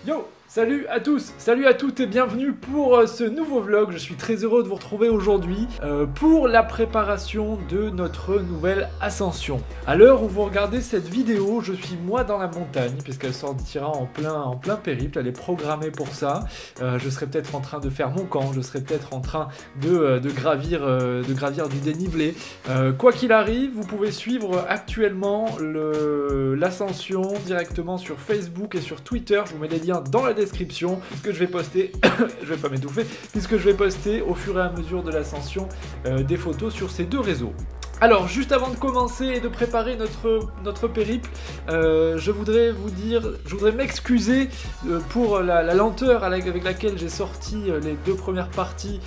Yo, salut à tous, salut à toutes et bienvenue pour ce nouveau vlog. Je suis très heureux de vous retrouver aujourd'hui pour la préparation de notre nouvelle ascension. À l'heure où vous regardez cette vidéo, je suis moi dans la montagne puisqu'elle sortira en plein périple, elle est programmée pour ça. Je serai peut-être en train de faire mon camp, je serai peut-être en train de gravir du dénivelé. Quoi qu'il arrive, vous pouvez suivre actuellement l'ascension directement sur Facebook et sur Twitter. Je vous mets les liens dans la description, puisque je vais poster, je vais pas m'étouffer, puisque je vais poster au fur et à mesure de l'ascension des photos sur ces deux réseaux. Alors, juste avant de commencer et de préparer notre périple, je voudrais m'excuser pour la lenteur avec laquelle j'ai sorti les deux premières parties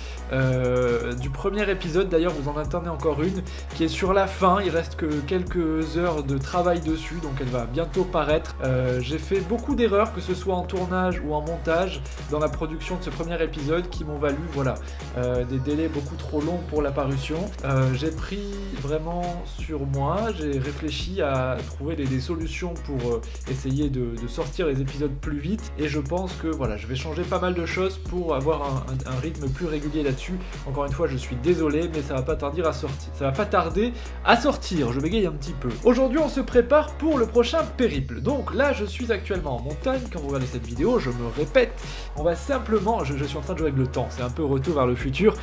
du premier épisode. D'ailleurs, vous en attendez encore une qui est sur la fin. Il reste que quelques heures de travail dessus, donc elle va bientôt paraître. J'ai fait beaucoup d'erreurs, que ce soit en tournage ou en montage, dans la production de ce premier épisode, qui m'ont valu des délais beaucoup trop longs pour la parution. J'ai pris vraiment sur moi, j'ai réfléchi à trouver des solutions pour essayer de sortir les épisodes plus vite, et je pense que voilà, je vais changer pas mal de choses pour avoir un rythme plus régulier là-dessus. Encore une fois, je suis désolé, mais ça va pas tarder à sortir. Ça va pas tarder à sortir, je bégaye un petit peu. Aujourd'hui, on se prépare pour le prochain périple. Donc là, je suis actuellement en montagne. Quand vous regardez cette vidéo, je me répète, on va simplement, je suis en train de jouer avec le temps, c'est un peu retour vers le futur,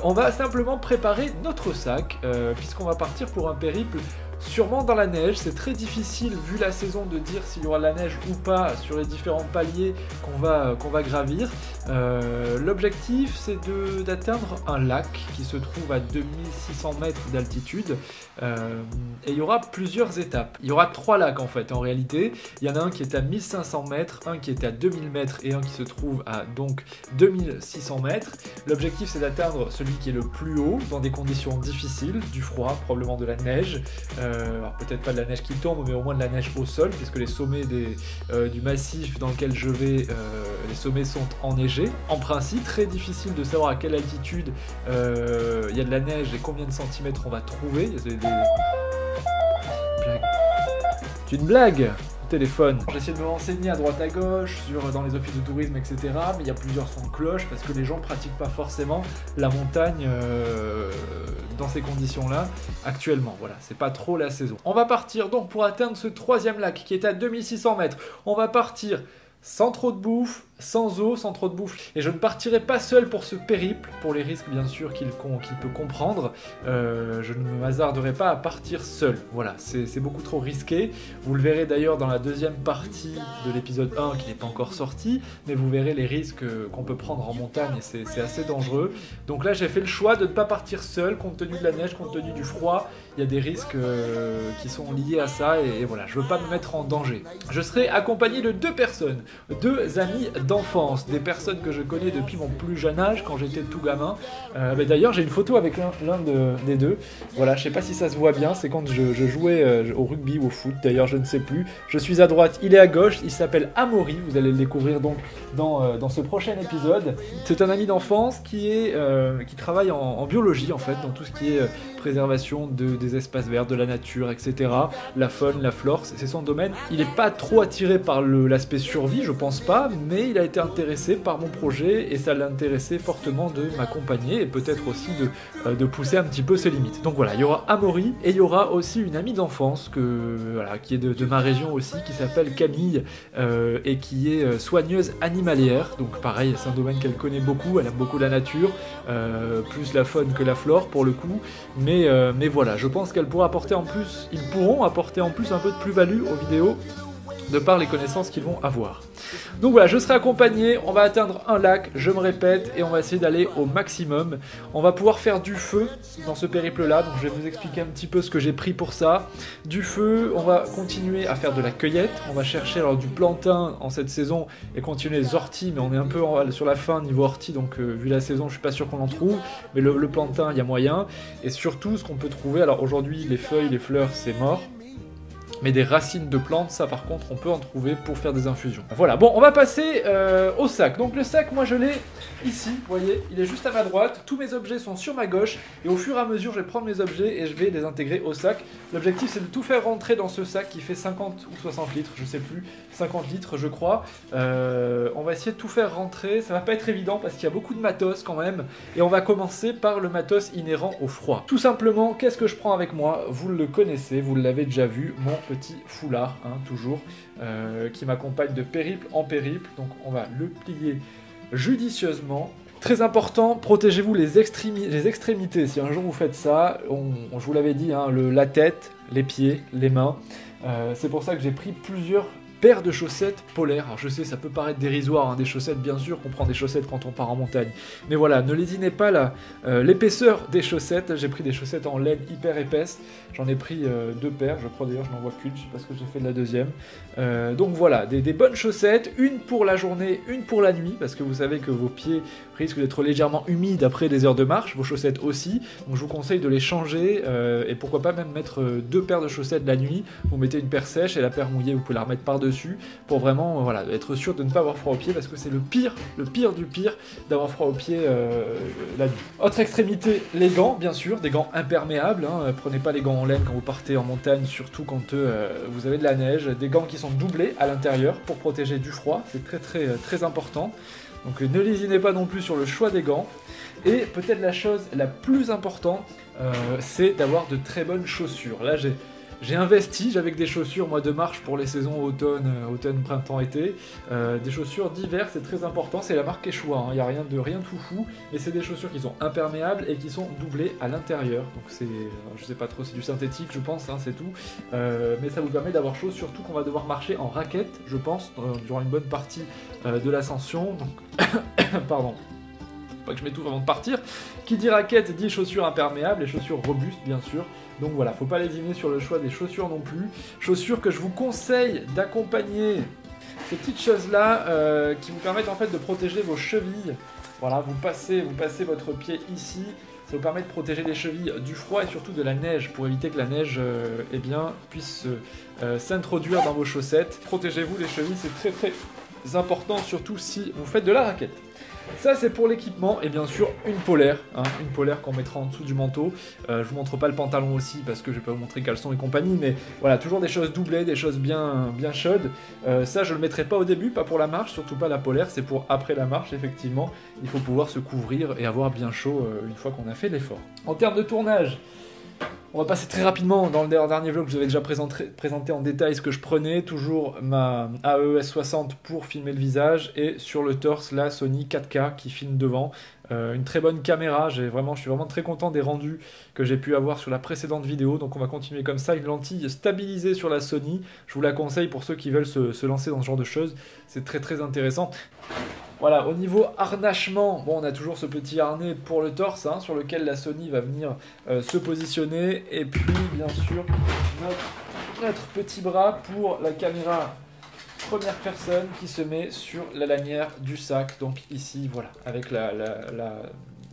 on va simplement préparer notre sac, puisqu'on va partir pour un périple sûrement dans la neige. C'est très difficile vu la saison de dire s'il y aura de la neige ou pas sur les différents paliers qu'on va gravir. L'objectif, c'est d'atteindre un lac qui se trouve à 2600 mètres d'altitude, et il y aura plusieurs étapes. Il y aura 3 lacs en fait en réalité. Il y en a un qui est à 1500 mètres, un qui est à 2000 mètres et un qui se trouve à donc 2600 mètres. L'objectif, c'est d'atteindre celui qui est le plus haut dans des conditions difficiles, du froid, probablement de la neige. Alors peut-être pas de la neige qui tombe, mais au moins de la neige au sol, puisque les sommets du massif dans lequel je vais, les sommets sont enneigés. En principe, très difficile de savoir à quelle altitude il y a de la neige et combien de centimètres on va trouver. C'est une blague. Téléphone. J'essaie de me renseigner à droite à gauche, dans les offices de tourisme, etc. Mais il y a plusieurs sons de cloche parce que les gens ne pratiquent pas forcément la montagne dans ces conditions-là actuellement. Voilà, c'est pas trop la saison. On va partir donc pour atteindre ce 3e lac qui est à 2600 mètres. On va partir sans trop de bouffe, sans eau, sans trop de bouffe. Et je ne partirai pas seul pour ce périple, pour les risques bien sûr qu'il peut comprendre. Je ne me hasarderai pas à partir seul. Voilà, c'est beaucoup trop risqué. Vous le verrez d'ailleurs dans la deuxième partie de l'épisode 1 qui n'est pas encore sorti, mais vous verrez les risques qu'on peut prendre en montagne, et c'est assez dangereux. Donc là, j'ai fait le choix de ne pas partir seul, compte tenu de la neige, compte tenu du froid. Il y a des risques qui sont liés à ça, et voilà, je ne veux pas me mettre en danger. Je serai accompagné de 2 personnes, 2 amis d'enfance, des personnes que je connais depuis mon plus jeune âge, quand j'étais tout gamin. D'ailleurs, j'ai une photo avec l'un des deux. Voilà, je sais pas si ça se voit bien, c'est quand je jouais au rugby ou au foot, d'ailleurs je ne sais plus. Je suis à droite, il est à gauche, il s'appelle Amaury, vous allez le découvrir donc dans ce prochain épisode. C'est un ami d'enfance qui travaille en biologie en fait, dans tout ce qui est préservation des espaces verts, de la nature, etc. La faune, la flore, c'est son domaine. Il n'est pas trop attiré par l'aspect survie, je pense pas, mais il a été intéressé par mon projet et ça l'a intéressé fortement de m'accompagner et peut-être aussi de pousser un petit peu ses limites. Donc voilà, il y aura Amaury et il y aura aussi une amie d'enfance qui est de ma région aussi, qui s'appelle Camille et qui est soigneuse animalière. Donc pareil, c'est un domaine qu'elle connaît beaucoup, elle aime beaucoup la nature, plus la faune que la flore pour le coup, mais voilà, je pense qu'elle pourra apporter en plus, ils pourront apporter en plus un peu de plus-value aux vidéos de par les connaissances qu'ils vont avoir. Donc voilà, je serai accompagné, on va atteindre un lac, je me répète, et on va essayer d'aller au maximum. On va pouvoir faire du feu dans ce périple-là, donc je vais vous expliquer un petit peu ce que j'ai pris pour ça. Du feu, on va continuer à faire de la cueillette, on va chercher alors du plantain en cette saison et continuer les orties, mais on est un peu sur la fin niveau ortie, donc vu la saison, je suis pas sûr qu'on en trouve, mais le plantain, il y a moyen. Et surtout, ce qu'on peut trouver, alors aujourd'hui, les feuilles, les fleurs, c'est mort. mais des racines de plantes, ça par contre on peut en trouver pour faire des infusions. Voilà, bon on va passer au sac. Donc le sac, moi je l'ai ici, vous voyez, il est juste à ma droite, tous mes objets sont sur ma gauche, et au fur et à mesure je vais prendre mes objets et je vais les intégrer au sac. L'objectif c'est de tout faire rentrer dans ce sac qui fait 50 ou 60 litres, je sais plus, 50 litres je crois. On va essayer de tout faire rentrer, ça va pas être évident parce qu'il y a beaucoup de matos quand même, et on va commencer par le matos inhérent au froid. Tout simplement, qu'est-ce que je prends avec moi? Vous le connaissez, vous l'avez déjà vu, mon petit foulard, hein, toujours, qui m'accompagne de périple en périple, donc on va le plier judicieusement. Très important, protégez-vous les extrémités. Si un jour vous faites ça, je vous l'avais dit, hein, la tête, les pieds, les mains. C'est pour ça que j'ai pris plusieurs paires de chaussettes polaires. Alors je sais, ça peut paraître dérisoire, hein, des chaussettes, bien sûr qu'on prend des chaussettes quand on part en montagne. Mais voilà, ne lésinez pas l'épaisseur des chaussettes. J'ai pris des chaussettes en laine hyper épaisses. J'en ai pris 2 paires, je crois d'ailleurs, je n'en vois qu'une, je sais pas ce que j'ai fait de la deuxième. Donc voilà, des bonnes chaussettes, une pour la journée, une pour la nuit, parce que vous savez que vos pieds risquent d'être légèrement humides après des heures de marche, vos chaussettes aussi. Donc je vous conseille de les changer, et pourquoi pas même mettre 2 paires de chaussettes la nuit. Vous mettez une paire sèche et la paire mouillée, vous pouvez la remettre par-dessus, pour vraiment voilà, être sûr de ne pas avoir froid aux pieds, parce que c'est le pire du pire d'avoir froid aux pieds la nuit. Autre extrémité, les gants, bien sûr, des gants imperméables, hein. Prenez pas les gants en laine quand vous partez en montagne, surtout quand vous avez de la neige, des gants qui sont doublés à l'intérieur pour protéger du froid, c'est très important. Donc ne lésinez pas non plus sur le choix des gants. Et peut-être la chose la plus importante, c'est d'avoir de très bonnes chaussures. Là j'ai investi avec des chaussures moi de marche pour les saisons automne, printemps, été. Des chaussures d'hiver, c'est très important, c'est la marque Quechua, hein. Il n'y a rien de tout fou, mais c'est des chaussures qui sont imperméables et qui sont doublées à l'intérieur. Donc c'est, je sais pas trop, c'est du synthétique je pense, hein, c'est tout. Mais ça vous permet d'avoir chaud, surtout qu'on va devoir marcher en raquette, je pense, durant une bonne partie de l'ascension. Donc, pardon. Pas que je m'étouffe avant de partir. Qui dit raquette dit chaussures imperméables et chaussures robustes bien sûr. Donc voilà, faut pas lésiner sur le choix des chaussures non plus. Chaussures que je vous conseille d'accompagner ces petites choses là qui vous permettent en fait de protéger vos chevilles. Voilà, vous passez votre pied ici. Ça vous permet de protéger les chevilles du froid et surtout de la neige pour éviter que la neige eh bien, puisse s'introduire dans vos chaussettes. Protégez-vous les chevilles, c'est très important, surtout si vous faites de la raquette. Ça c'est pour l'équipement et bien sûr une polaire, hein, une polaire qu'on mettra en dessous du manteau. Je vous montre pas le pantalon aussi parce que je vais pas vous montrer caleçon et compagnie, mais voilà, toujours des choses doublées, des choses bien chaudes. Ça je le mettrai pas au début, pas pour la marche, surtout pas la polaire, c'est pour après la marche effectivement. Il faut pouvoir se couvrir et avoir bien chaud une fois qu'on a fait l'effort. En termes de tournage, on va passer très rapidement dans le dernier vlog, je vous avais déjà présenté en détail ce que je prenais. Toujours ma AES60 pour filmer le visage et sur le torse la Sony 4K qui filme devant. Une très bonne caméra, je suis vraiment très content des rendus que j'ai pu avoir sur la précédente vidéo. Donc on va continuer comme ça, une lentille stabilisée sur la Sony. Je vous la conseille pour ceux qui veulent se lancer dans ce genre de choses, c'est très intéressant. Voilà, au niveau harnachement, bon, on a toujours ce petit harnais pour le torse, hein, sur lequel la Sony va venir se positionner. Et puis, bien sûr, notre petit bras pour la caméra première personne qui se met sur la lanière du sac. Donc ici, voilà, avec la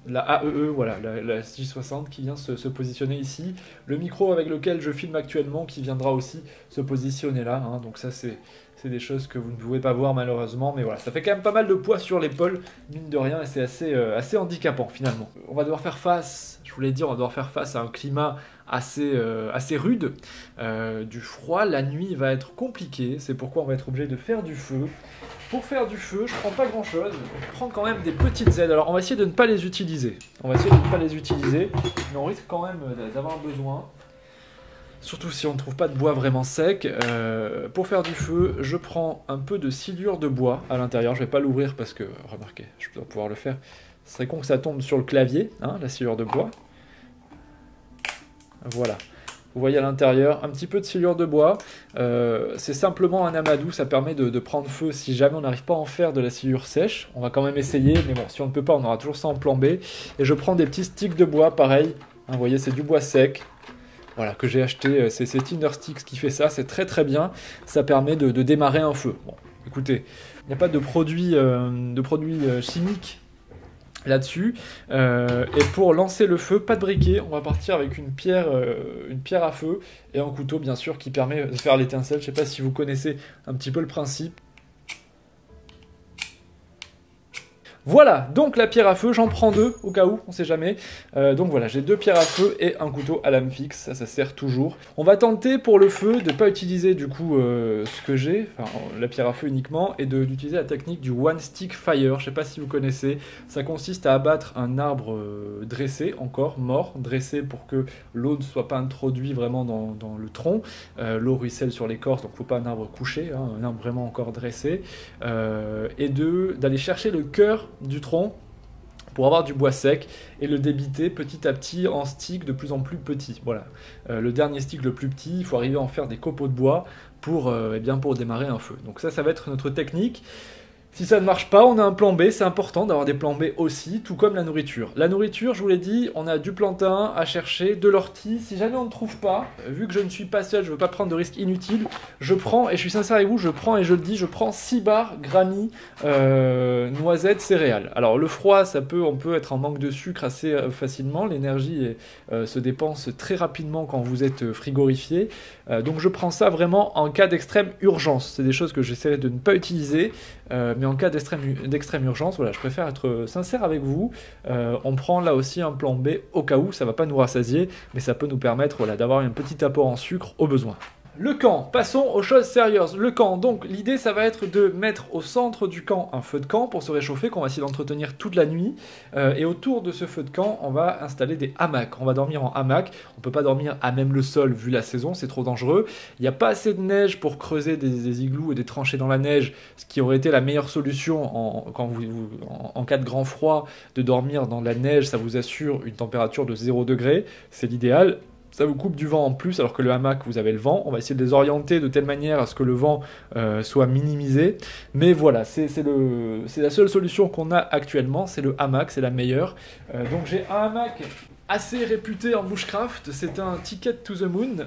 AEE, voilà, la J60 qui vient se positionner ici. Le micro avec lequel je filme actuellement qui viendra aussi se positionner là. Hein, donc ça, c'est des choses que vous ne pouvez pas voir malheureusement, mais voilà, ça fait quand même pas mal de poids sur l'épaule, mine de rien, et c'est assez handicapant finalement. On va devoir faire face, je vous l'ai dit, on va devoir faire face à un climat assez rude, du froid, la nuit va être compliquée, c'est pourquoi on va être obligé de faire du feu. Pour faire du feu, je prends pas grand chose, je prends quand même des petites aides. Alors on va essayer de ne pas les utiliser, mais on risque quand même d'avoir besoin. Surtout si on ne trouve pas de bois vraiment sec. Pour faire du feu, je prends un peu de sciure de bois à l'intérieur. Je ne vais pas l'ouvrir parce que, remarquez, je dois pouvoir le faire. Ce serait con que ça tombe sur le clavier, hein, la sciure de bois. Voilà. Vous voyez à l'intérieur, un petit peu de sciure de bois. C'est simplement un amadou, ça permet de prendre feu si jamais on n'arrive pas à en faire de la sciure sèche. On va quand même essayer, mais bon, si on ne peut pas, on aura toujours ça en plan B. Et je prends des petits sticks de bois, pareil. Hein, vous voyez, c'est du bois sec. Voilà, que j'ai acheté, c'est Tinder Sticks qui fait ça, c'est très bien, ça permet de démarrer un feu. Bon, écoutez, il n'y a pas de produits chimiques là-dessus. Et pour lancer le feu, pas de briquet, on va partir avec une pierre à feu et un couteau bien sûr qui permet de faire l'étincelle. Je sais pas si vous connaissez un petit peu le principe. Voilà, donc la pierre à feu, j'en prends 2 au cas où, on sait jamais. Donc voilà, j'ai 2 pierres à feu et un couteau à lame fixe, ça sert toujours. On va tenter pour le feu de ne pas utiliser du coup ce que j'ai, enfin la pierre à feu uniquement, et d'utiliser la technique du one stick fire. Je sais pas si vous connaissez, ça consiste à abattre un arbre dressé, encore mort, dressé pour que l'eau ne soit pas introduite vraiment dans le tronc. L'eau ruisselle sur l'écorce, donc faut pas un arbre couché, hein, un arbre vraiment encore dressé. Et d'aller chercher le cœur du tronc pour avoir du bois sec et le débiter petit à petit en sticks de plus en plus petits. Voilà. Le dernier stick le plus petit, il faut arriver à en faire des copeaux de bois pour démarrer un feu. Donc ça va être notre technique. Si ça ne marche pas, on a un plan B, c'est important d'avoir des plans B aussi, tout comme la nourriture. La nourriture, je vous l'ai dit, on a du plantain à chercher, de l'ortie. Si jamais on ne trouve pas, vu que je ne suis pas seul, je ne veux pas prendre de risques inutiles, je prends, et je suis sincère avec vous, je prends, et je le dis, je prends 6 barres granny, noisettes, céréales. Alors le froid, on peut être en manque de sucre assez facilement, l'énergie se dépense très rapidement quand vous êtes frigorifié. Donc je prends ça vraiment en cas d'extrême urgence. C'est des choses que j'essaierai de ne pas utiliser, mais en cas d'extrême urgence, voilà, je préfère être sincère avec vous. On prend là aussi un plan B au cas où, ça ne va pas nous rassasier, mais ça peut nous permettre voilà, d'avoir un petit apport en sucre au besoin. Le camp, passons aux choses sérieuses. Le camp, donc l'idée ça va être de mettre au centre du camp un feu de camp pour se réchauffer, qu'on va essayer d'entretenir toute la nuit. Et autour de ce feu de camp, on va installer des hamacs. On va dormir en hamac. On ne peut pas dormir à même le sol vu la saison, c'est trop dangereux. Il n'y a pas assez de neige pour creuser des igloos et des tranchées dans la neige, ce qui aurait été la meilleure solution en cas de grand froid, de dormir dans la neige. Ça vous assure une température de 0 degré, c'est l'idéal. Ça vous coupe du vent en plus, alors que le hamac, vous avez le vent. On va essayer de les orienter de telle manière à ce que le vent soit minimisé. Mais voilà, c'est la seule solution qu'on a actuellement, c'est le hamac, c'est la meilleure. Donc j'ai un hamac assez réputé en bushcraft, c'est un Ticket to the Moon,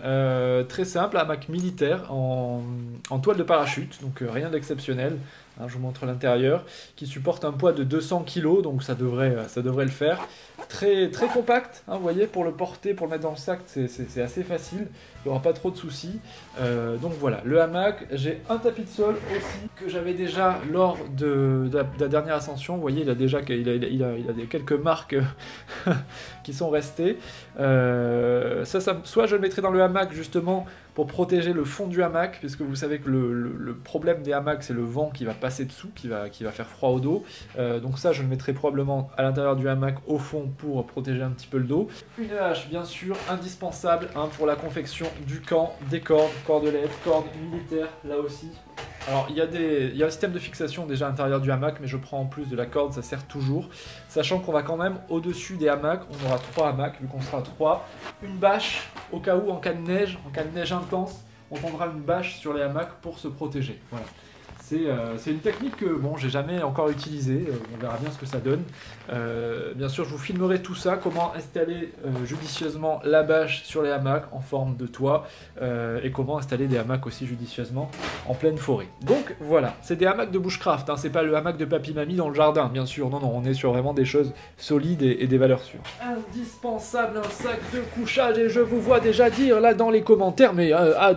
très simple, hamac militaire en toile de parachute, donc rien d'exceptionnel. Hein, je vous montre l'intérieur, qui supporte un poids de 200 kg, donc ça devrait le faire. Très, très compact, hein, vous voyez, pour le porter, pour le mettre dans le sac, c'est assez facile, il n'y aura pas trop de soucis. Donc voilà, le hamac, j'ai un tapis de sol aussi, que j'avais déjà lors de la dernière ascension. Vous voyez, il a quelques marques qui sont restées. Soit je le mettrai dans le hamac justement pour protéger le fond du hamac, puisque vous savez que le problème des hamacs, c'est le vent qui va passer dessous, qui va faire froid au dos. Donc ça, je le mettrai probablement à l'intérieur du hamac, au fond, pour protéger un petit peu le dos. Une hache, bien sûr, indispensable hein, pour la confection du camp, des cordes, cordelettes, cordes militaires, là aussi. Alors, il y a un système de fixation déjà à l'intérieur du hamac, mais je prends en plus de la corde, ça sert toujours. Sachant qu'on va quand même, au-dessus des hamacs, on aura 3 hamacs, vu qu'on sera 3. Une bâche, au cas où, en cas de neige intense, on prendra une bâche sur les hamacs pour se protéger. Voilà. C'est une technique que bon, j'ai jamais encore utilisée, on verra bien ce que ça donne. Bien sûr, je vous filmerai tout ça, comment installer judicieusement la bâche sur les hamacs en forme de toit, et comment installer des hamacs aussi judicieusement en pleine forêt. Donc voilà, c'est des hamacs de bushcraft, hein, c'est pas le hamac de papy-mamie dans le jardin, bien sûr, non, on est sur vraiment des choses solides et des valeurs sûres. Indispensable, un sac de couchage, et je vous vois déjà dire là dans les commentaires, mais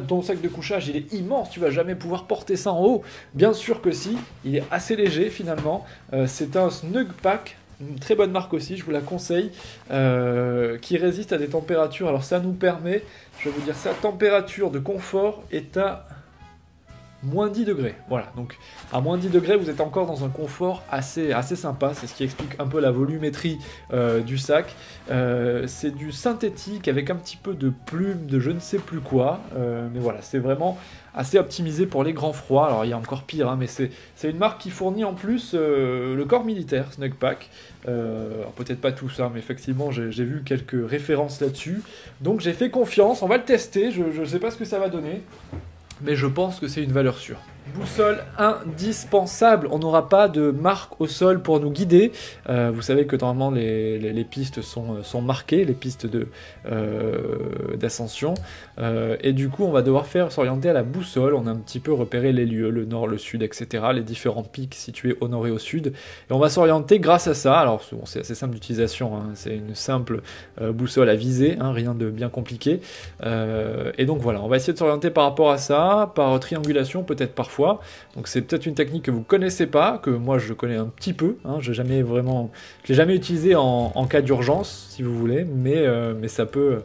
ton sac de couchage il est immense, tu vas jamais pouvoir porter ça en haut. Bien sûr que si, il est assez léger finalement, c'est un Snugpak, une très bonne marque aussi, je vous la conseille, qui résiste à des températures, alors ça nous permet, je vais vous dire, sa température de confort est à moins 10 degrés, voilà, donc à moins 10 degrés vous êtes encore dans un confort assez sympa, c'est ce qui explique un peu la volumétrie du sac. C'est du synthétique avec un petit peu de plume de je ne sais plus quoi, mais voilà, c'est vraiment assez optimisé pour les grands froids. Alors il y a encore pire, hein, mais c'est une marque qui fournit en plus le corps militaire, Snugpak. Peut-être pas tout ça, mais effectivement j'ai vu quelques références là-dessus, donc j'ai fait confiance, on va le tester, je ne sais pas ce que ça va donner, mais je pense que c'est une valeur sûre. Boussole indispensable, on n'aura pas de marque au sol pour nous guider. Vous savez que normalement les pistes sont marquées, les pistes d'ascension, et du coup on va devoir s'orienter à la boussole. On a un petit peu repéré les lieux, le nord, le sud, etc., les différents pics situés au nord et au sud, et on va s'orienter grâce à ça. Alors bon, c'est assez simple d'utilisation, hein. C'est une simple boussole à viser, hein, rien de bien compliqué, et donc voilà, on va essayer de s'orienter par rapport à ça, par triangulation peut-être parfois. Donc c'est peut-être une technique que vous connaissez pas, que moi je connais un petit peu, hein. Je l'ai jamais utilisé en cas d'urgence, si vous voulez, mais ça peut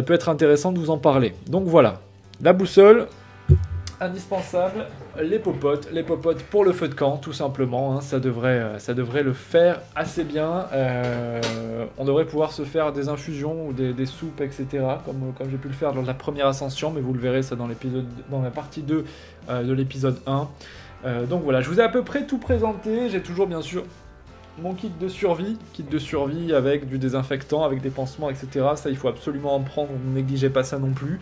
être intéressant de vous en parler. Donc voilà, la boussole, indispensable, les popotes pour le feu de camp, tout simplement, hein. Ça devrait le faire assez bien. On devrait pouvoir se faire des infusions ou des soupes, etc., comme j'ai pu le faire lors de la première ascension, mais vous le verrez ça dans la partie 2 de l'épisode 1. Donc voilà, je vous ai à peu près tout présenté. J'ai toujours bien sûr mon kit de survie avec du désinfectant, avec des pansements, etc. Ça, il faut absolument en prendre, ne négligez pas ça non plus.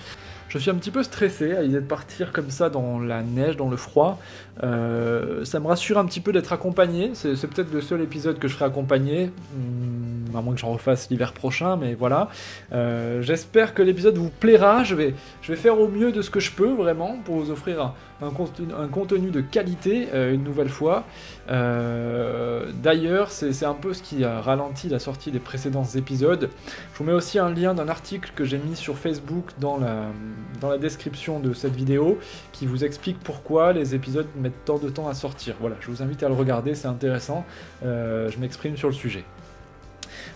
Je suis un petit peu stressé à l'idée de partir comme ça dans la neige, dans le froid. Ça me rassure un petit peu d'être accompagné. C'est peut-être le seul épisode que je ferai accompagné, à moins que j'en refasse l'hiver prochain, mais voilà. J'espère que l'épisode vous plaira. Je vais faire au mieux de ce que je peux, vraiment, pour vous offrir un contenu de qualité, une nouvelle fois. D'ailleurs, c'est un peu ce qui a ralenti la sortie des précédents épisodes. Je vous mets aussi un lien d'un article que j'ai mis sur Facebook dans la description de cette vidéo, qui vous explique pourquoi les épisodes mettent tant de temps à sortir. Voilà, je vous invite à le regarder, c'est intéressant. Je m'exprime sur le sujet.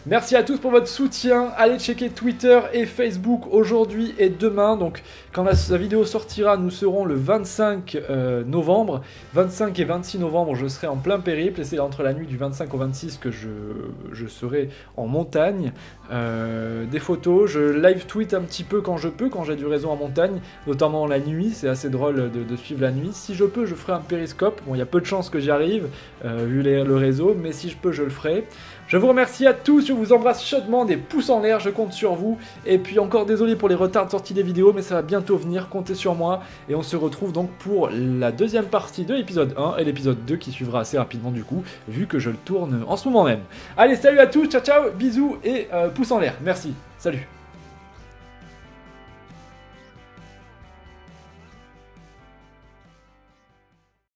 Merci à tous pour votre soutien. Allez checker Twitter et Facebook aujourd'hui et demain. Donc, quand la vidéo sortira, nous serons le 25 novembre. 25 et 26 novembre, je serai en plein périple. Et c'est entre la nuit du 25 au 26 que je serai en montagne. Des photos, je live tweet un petit peu quand je peux, quand j'ai du réseau en montagne, notamment la nuit. C'est assez drôle de suivre la nuit. Si je peux, je ferai un périscope. Bon, il y a peu de chances que j'y arrive, vu le réseau, mais si je peux, je le ferai. Je vous remercie à tous, je vous embrasse chaudement, des pouces en l'air, je compte sur vous. Et puis encore désolé pour les retards de sortie des vidéos, mais ça va bientôt venir, comptez sur moi. Et on se retrouve donc pour la deuxième partie de l'épisode 1 et l'épisode 2 qui suivra assez rapidement du coup, vu que je le tourne en ce moment même. Allez, salut à tous, ciao ciao, bisous et pouces en l'air, merci, salut.